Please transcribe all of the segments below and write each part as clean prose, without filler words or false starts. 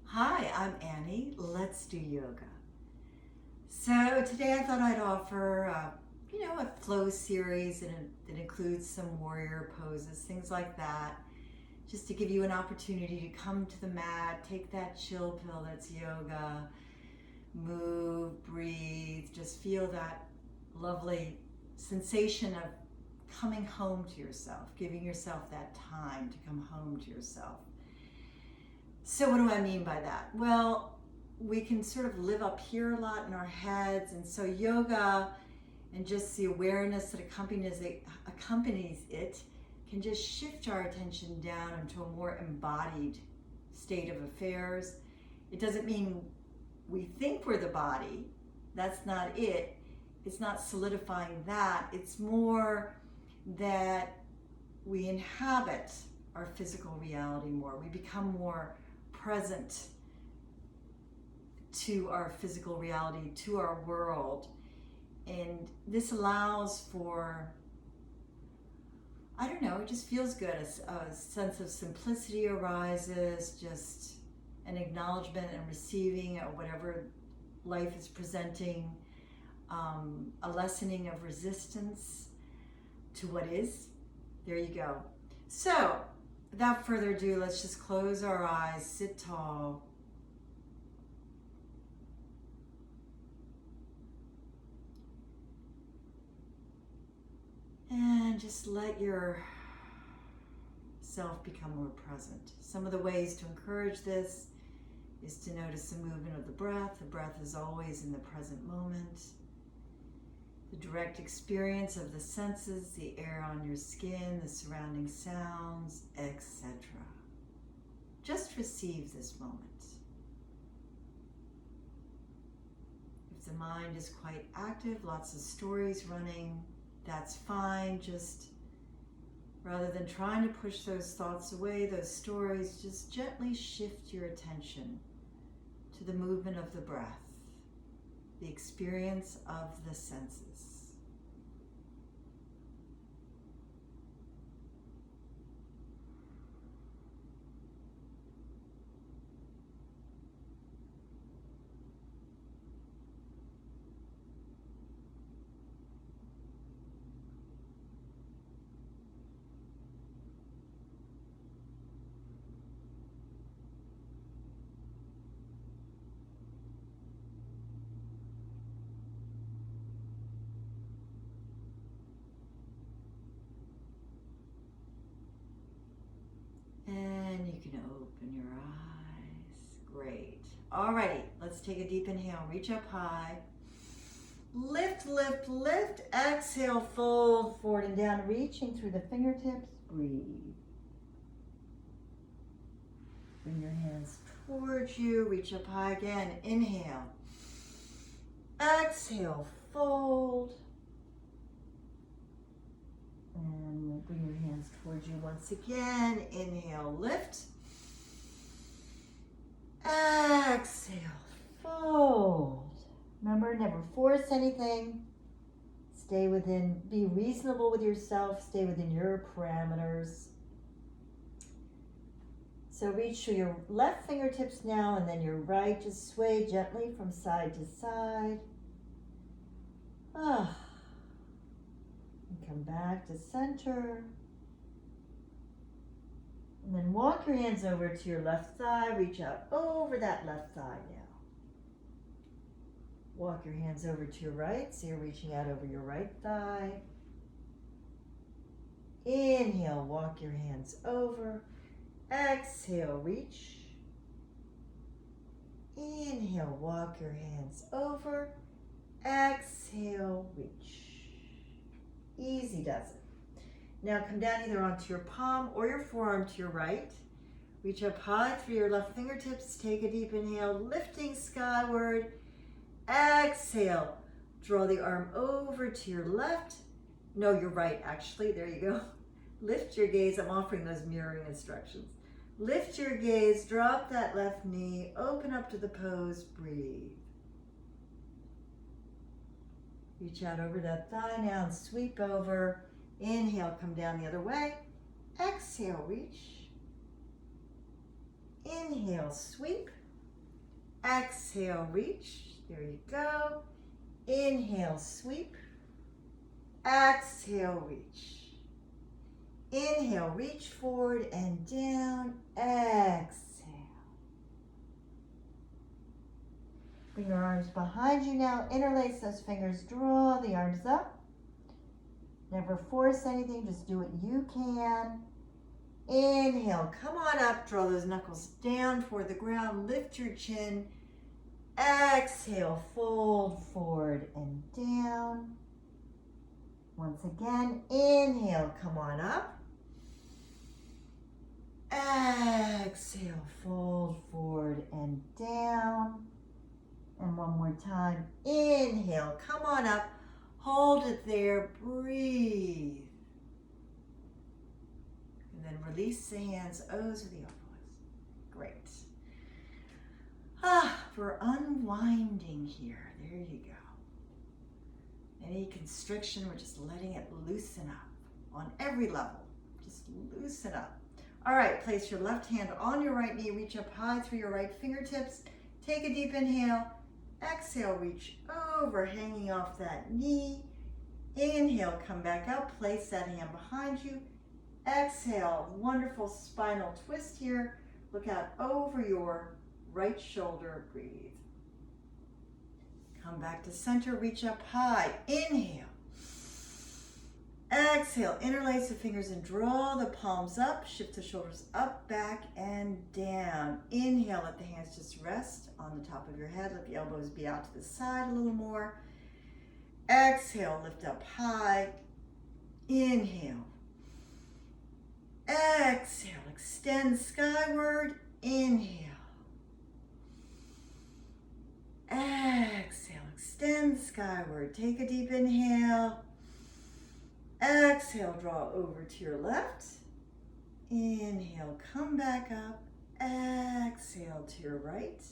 Hi, I'm Annie. Let's do yoga. So today I thought I'd offer, a flow series that includes some warrior poses, things like that, just to give you an opportunity to come to the mat, take that chill pill that's yoga, move, breathe, just feel that lovely sensation of coming home to yourself, giving yourself that time to come home to yourself. So, what do I mean by that? Well, we can sort of live up here a lot in our heads, and so yoga and just the awareness that accompanies it can just shift our attention down into a more embodied state of affairs. It doesn't mean we think we're the body, that's not it. It's not solidifying that, it's more that we inhabit our physical reality more. We become more present to our physical reality, to our world. And this allows for, I don't know, it just feels good. A sense of simplicity arises, just an acknowledgement and receiving of whatever life is presenting, a lessening of resistance to what is. There you go. So, without further ado, let's just close our eyes, sit tall. And just let yourself become more present. Some of the ways to encourage this is to notice the movement of the breath. The breath is always in the present moment. The direct experience of the senses, the air on your skin, the surrounding sounds, etc. Just receive this moment. If the mind is quite active, lots of stories running, that's fine. Just rather than trying to push those thoughts away, those stories, just gently shift your attention to the movement of the breath, the experience of the senses. And you can open your eyes. Great. Alrighty, let's take a deep inhale. Reach up high. Lift, lift, lift. Exhale, fold forward and down, reaching through the fingertips. Breathe. Bring your hands towards you. Reach up high again. Inhale. Exhale, fold. And bring your hands towards you once again. Inhale, lift. Exhale, fold. Remember, never force anything. Stay within, be reasonable with yourself. Stay within your parameters. So reach through your left fingertips now, and then your right. Just sway gently from side to side. And come back to center. And then walk your hands over to your left thigh. Reach out over that left thigh now. Walk your hands over to your right. So you're reaching out over your right thigh. Inhale, walk your hands over. Exhale, reach. Inhale, walk your hands over. Exhale, reach. Easy does it. Now come down either onto your palm or your forearm to your right. Reach up high through your left fingertips. Take a deep inhale, lifting skyward. Exhale. Draw the arm over to your left. No, your right, actually. There you go. Lift your gaze. I'm offering those mirroring instructions. Lift your gaze, drop that left knee, open up to the pose, breathe. Reach out over that thigh now and sweep over. Inhale, come down the other way. Exhale, reach. Inhale, sweep. Exhale, reach. There you go. Inhale, sweep. Exhale, reach. Inhale, reach forward and down. Exhale. Bring your arms behind you now. Interlace those fingers. Draw the arms up. Never force anything. Just do what you can. Inhale. Come on up. Draw those knuckles down toward the ground. Lift your chin. Exhale. Fold forward and down. Once again. Inhale. Come on up. Exhale. Fold forward and down. And one more time. Inhale, come on up. Hold it there. Breathe. And then release the hands, O's or the elbows. Great. We're unwinding here. There you go. Any constriction, we're just letting it loosen up on every level. Just loosen up. All right, place your left hand on your right knee. Reach up high through your right fingertips. Take a deep inhale. Exhale, reach over, hanging off that knee. Inhale, come back up, place that hand behind you. Exhale, wonderful spinal twist here. Look out over your right shoulder, breathe. Come back to center, reach up high. Inhale. Exhale, interlace the fingers and draw the palms up. Shift the shoulders up, back, and down. Inhale, let the hands just rest on the top of your head. Let the elbows be out to the side a little more. Exhale, lift up high. Inhale. Exhale, extend skyward. Inhale. Exhale, extend skyward. Take a deep inhale. Exhale, draw over to your left. Inhale, come back up. Exhale to your right.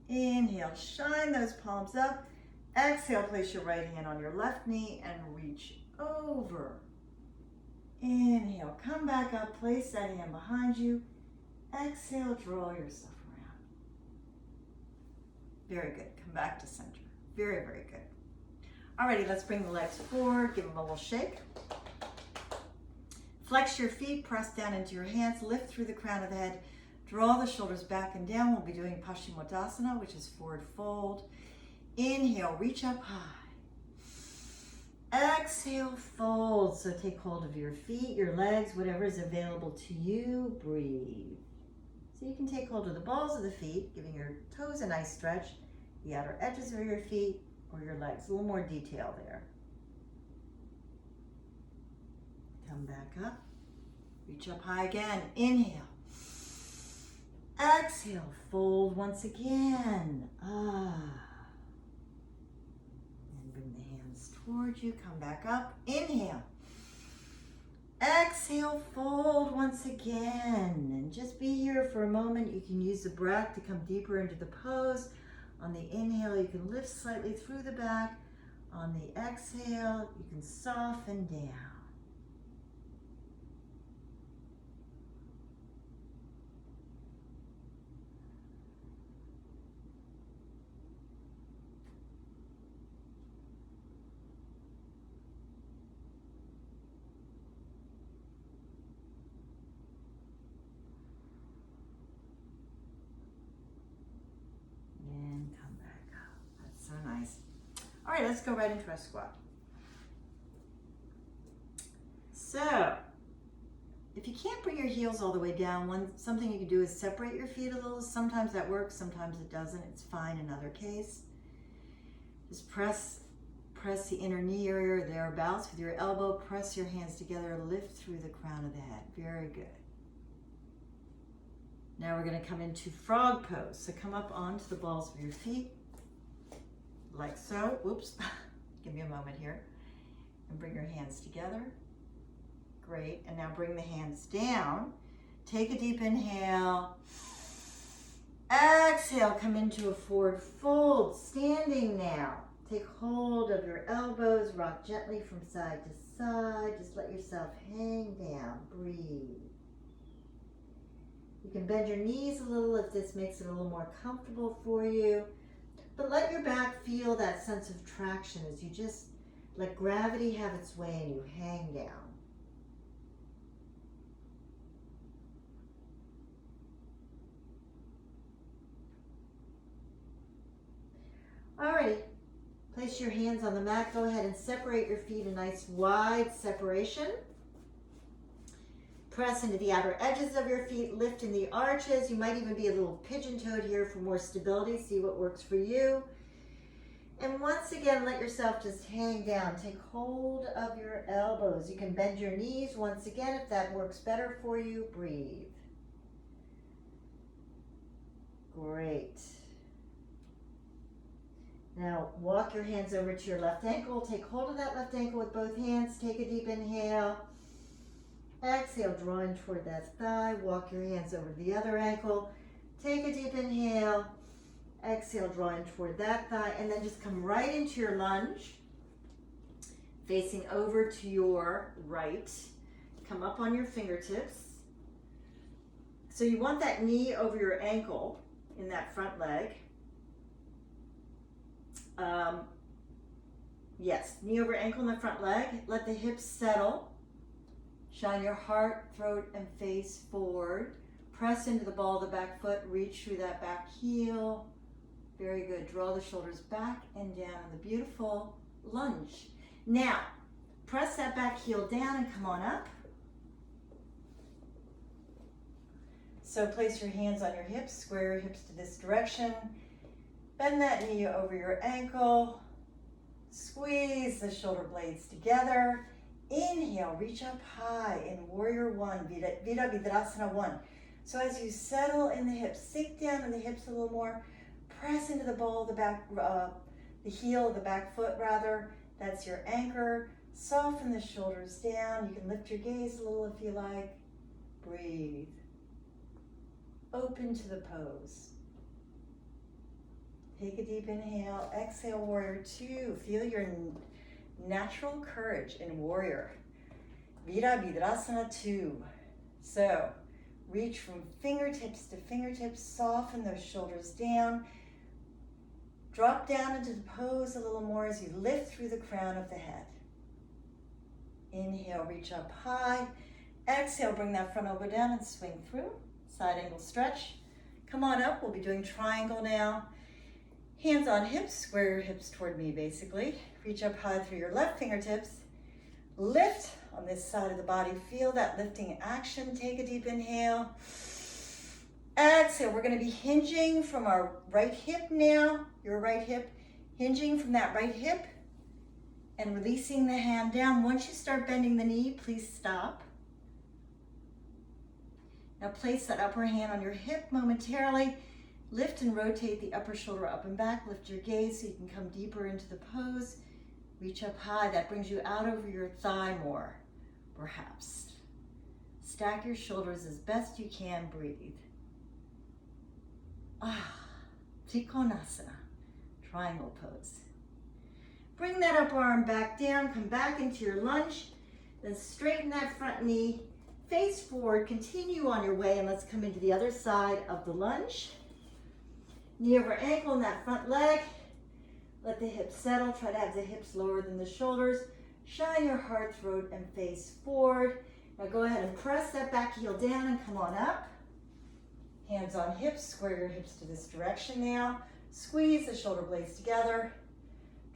Inhale, shine those palms up. Exhale, place your right hand on your left knee and reach over. Inhale, come back up, place that hand behind you. Exhale, draw yourself around. Very good. Come back to center. Very, very good. Alrighty, let's bring the legs forward, give them a little shake. Flex your feet, press down into your hands, lift through the crown of the head, draw the shoulders back and down. We'll be doing Paschimottanasana, which is forward fold. Inhale, reach up high. Exhale, fold. So take hold of your feet, your legs, whatever is available to you. Breathe. So you can take hold of the balls of the feet, giving your toes a nice stretch, the outer edges of your feet, or your legs, a little more detail there. Come back up, reach up high again, inhale. Exhale, fold once again. And bring the hands towards you, come back up, inhale. Exhale, fold once again. And just be here for a moment. You can use the breath to come deeper into the pose. On the inhale, you can lift slightly through the back. On the exhale, you can soften down. So nice. All right, let's go right into our squat. So, if you can't bring your heels all the way down, something you can do is separate your feet a little. Sometimes that works, sometimes it doesn't. It's fine in other case. Just press the inner knee area or thereabouts with your elbow. Press your hands together, lift through the crown of the head. Very good. Now we're going to come into frog pose. So come up onto the balls of your feet. Like so. Whoops. Give me a moment here. And bring your hands together. Great. And now bring the hands down. Take a deep inhale. Exhale. Come into a forward fold. Standing now. Take hold of your elbows. Rock gently from side to side. Just let yourself hang down. Breathe. You can bend your knees a little if this makes it a little more comfortable for you. But let your back feel that sense of traction as you just let gravity have its way and you hang down. Alrighty, place your hands on the mat. Go ahead and separate your feet, a nice wide separation. Press into the outer edges of your feet, lift in the arches. You might even be a little pigeon-toed here for more stability. See what works for you. And once again, let yourself just hang down. Take hold of your elbows. You can bend your knees once again if that works better for you. Breathe. Great. Now walk your hands over to your left ankle. Take hold of that left ankle with both hands. Take a deep inhale. Exhale, drawing toward that thigh. Walk your hands over to the other ankle. Take a deep inhale. Exhale, drawing toward that thigh. And then just come right into your lunge. Facing over to your right. Come up on your fingertips. So you want that knee over your ankle in that front leg. Yes, knee over ankle in the front leg. Let the hips settle. Shine your heart, throat, and face forward. Press into the ball of the back foot. Reach through that back heel. Very good. Draw the shoulders back and down in the beautiful lunge. Now, press that back heel down and come on up. So place your hands on your hips. Square your hips to this direction. Bend that knee over your ankle. Squeeze the shoulder blades together. Inhale, reach up high in Warrior One, Virabhadrasana 1. So as you settle in the hips, sink down in the hips a little more, press into the ball of the back, the heel of the back foot rather. That's your anchor. Soften the shoulders down. You can lift your gaze a little if you like. Breathe. Open to the pose. Take a deep inhale. Exhale, Warrior Two. Feel your natural courage in Warrior. Virabhadrasana 2. So, reach from fingertips to fingertips. Soften those shoulders down. Drop down into the pose a little more as you lift through the crown of the head. Inhale, reach up high. Exhale, bring that front elbow down and swing through. Side angle stretch. Come on up. We'll be doing triangle now. Hands on hips, square your hips toward me basically. Reach up high through your left fingertips. Lift on this side of the body. Feel that lifting action. Take a deep inhale. Exhale, we're gonna be hinging from our right hip now. Your right hip, hinging from that right hip and releasing the hand down. Once you start bending the knee, please stop. Now place that upper hand on your hip momentarily. Lift and rotate the upper shoulder up and back. Lift your gaze so you can come deeper into the pose. Reach up high. That brings you out over your thigh more, perhaps. Stack your shoulders as best you can. Breathe. Trikonasana, triangle pose. Bring that upper arm back down. Come back into your lunge. Then straighten that front knee. Face forward. Continue on your way. And let's come into the other side of the lunge. Knee over ankle in that front leg. Let the hips settle. Try to have the hips lower than the shoulders. Shine your heart, throat, and face forward. Now go ahead and press that back heel down and come on up. Hands on hips. Square your hips to this direction now. Squeeze the shoulder blades together.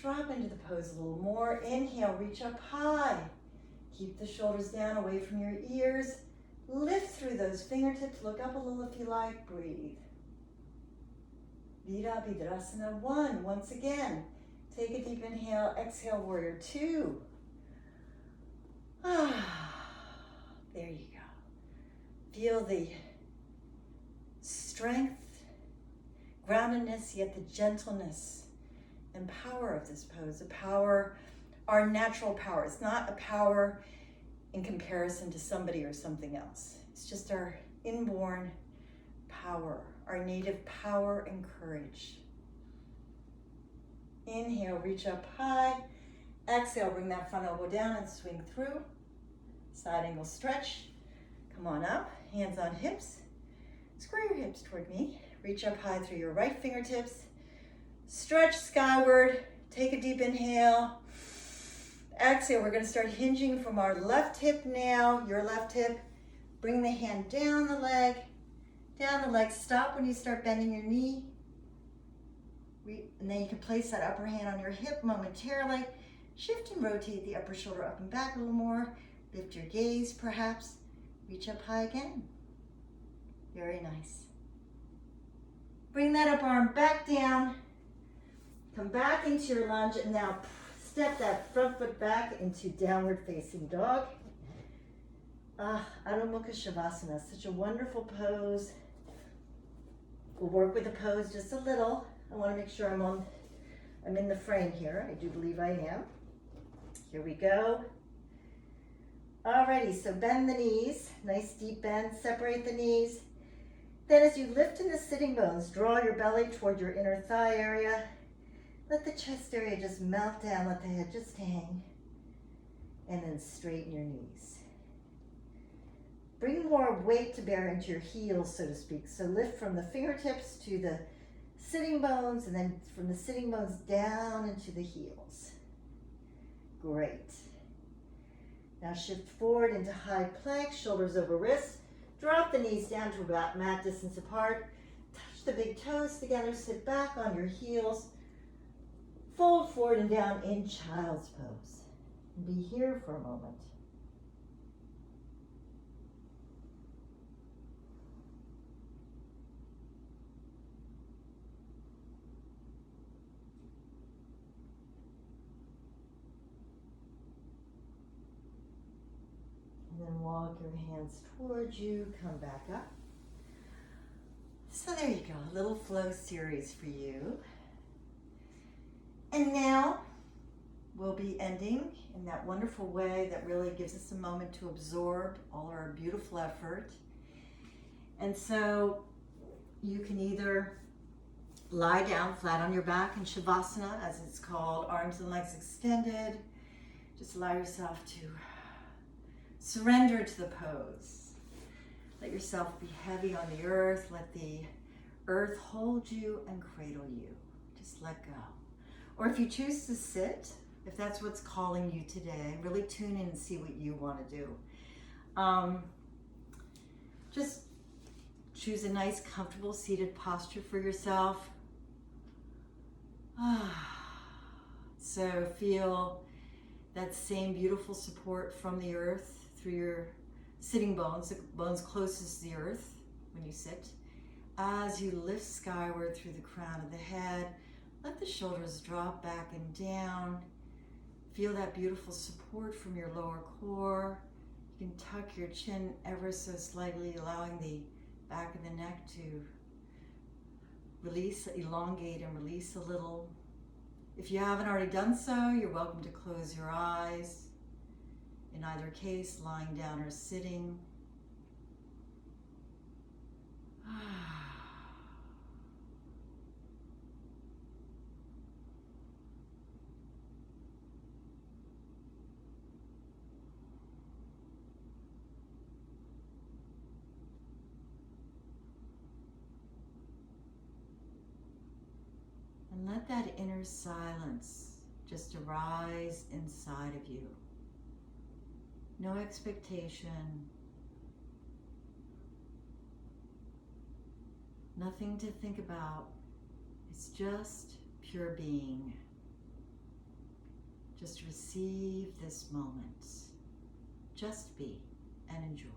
Drop into the pose a little more. Inhale, reach up high. Keep the shoulders down away from your ears. Lift through those fingertips. Look up a little if you like. Breathe. Virabhadrasana 1. Once again, take a deep inhale. Exhale, Warrior 2. There you go. Feel the strength, groundedness, yet the gentleness and power of this pose. The power, our natural power. It's not a power in comparison to somebody or something else. It's just our inborn power, our native power and courage. Inhale, reach up high. Exhale, bring that front elbow down and swing through. Side angle stretch. Come on up, hands on hips. Square your hips toward me. Reach up high through your right fingertips. Stretch skyward. Take a deep inhale. Exhale. We're going to start hinging from our left hip now, your left hip. Bring the hand down the leg. Down the leg. Stop when you start bending your knee. And then you can place that upper hand on your hip momentarily. Shift and rotate the upper shoulder up and back a little more. Lift your gaze perhaps. Reach up high again. Very nice. Bring that upper arm back down. Come back into your lunge and now step that front foot back into downward facing dog. Adho Mukha Shavasana, such a wonderful pose. We'll work with the pose just a little. I want to make sure I'm in the frame here. I do believe I am. Here we go. Alrighty, so bend the knees. Nice deep bend, separate the knees. Then as you lift in the sitting bones, draw your belly toward your inner thigh area. Let the chest area just melt down, let the head just hang. And then straighten your knees. Bring more weight to bear into your heels, so to speak. So lift from the fingertips to the sitting bones, and then from the sitting bones down into the heels. Great. Now shift forward into high plank, shoulders over wrists. Drop the knees down to about mat distance apart. Touch the big toes together, sit back on your heels. Fold forward and down in child's pose. And be here for a moment. And then walk your hands towards you, come back up. So there you go, a little flow series for you. And now we'll be ending in that wonderful way that really gives us a moment to absorb all our beautiful effort. And so you can either lie down flat on your back in Shavasana, as it's called, arms and legs extended. Just allow yourself to surrender to the pose. Let yourself be heavy on the earth. Let the earth hold you and cradle you. Just let go. Or if you choose to sit, if that's what's calling you today, really tune in and see what you want to do. Just choose a nice, comfortable, seated posture for yourself. So feel that same beautiful support from the earth through your sitting bones, the bones closest to the earth when you sit. As you lift skyward through the crown of the head, let the shoulders drop back and down. Feel that beautiful support from your lower core. You can tuck your chin ever so slightly, allowing the back of the neck to release, elongate and release a little. If you haven't already done so, you're welcome to close your eyes. In either case, lying down or sitting. And let that inner silence just arise inside of you. No expectation. Nothing to think about. It's just pure being. Just receive this moment. Just be and enjoy.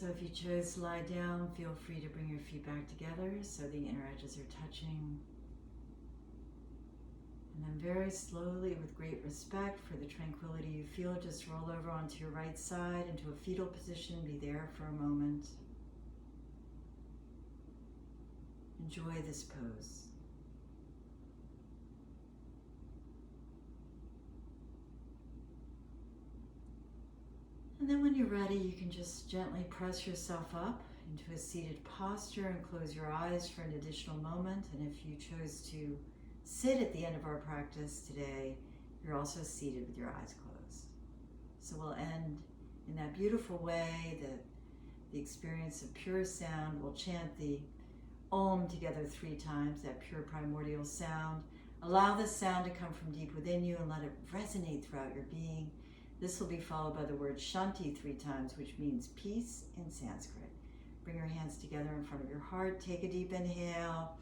So if you chose to lie down, feel free to bring your feet back together so the inner edges are touching. And then very slowly, with great respect for the tranquility you feel, just roll over onto your right side into a fetal position. Be there for a moment. Enjoy this pose. And then when you're ready, you can just gently press yourself up into a seated posture and close your eyes for an additional moment. And if you chose to sit at the end of our practice today, you're also seated with your eyes closed. So we'll end in that beautiful way, the experience of pure sound. We'll chant the Om together 3 times, that pure primordial sound. Allow this sound to come from deep within you and let it resonate throughout your being. This will be followed by the word Shanti 3 times, which means peace in Sanskrit. Bring your hands together in front of your heart. Take a deep inhale.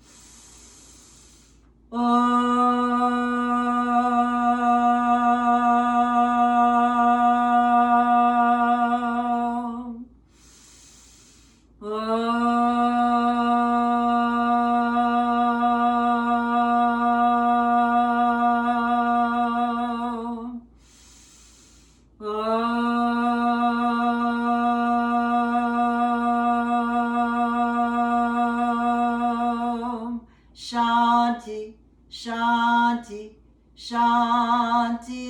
Shanti, Shanti, Shanti.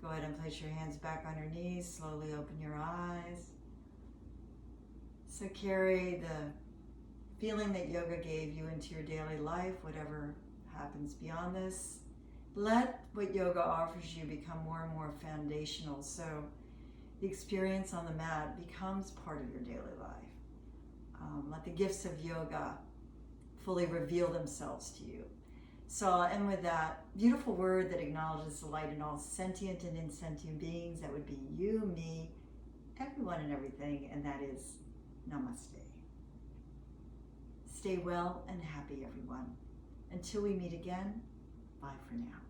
Go ahead and place your hands back on your knees. Slowly open your eyes. So carry the feeling that yoga gave you into your daily life, whatever happens beyond this. Let what yoga offers you become more and more foundational, so the experience on the mat becomes part of your daily life. Let the gifts of yoga fully reveal themselves to you. So I'll end with that beautiful word that acknowledges the light in all sentient and insentient beings. That would be you, me, everyone and everything, and that is Namaste. Stay well and happy, everyone. Until we meet again, bye for now.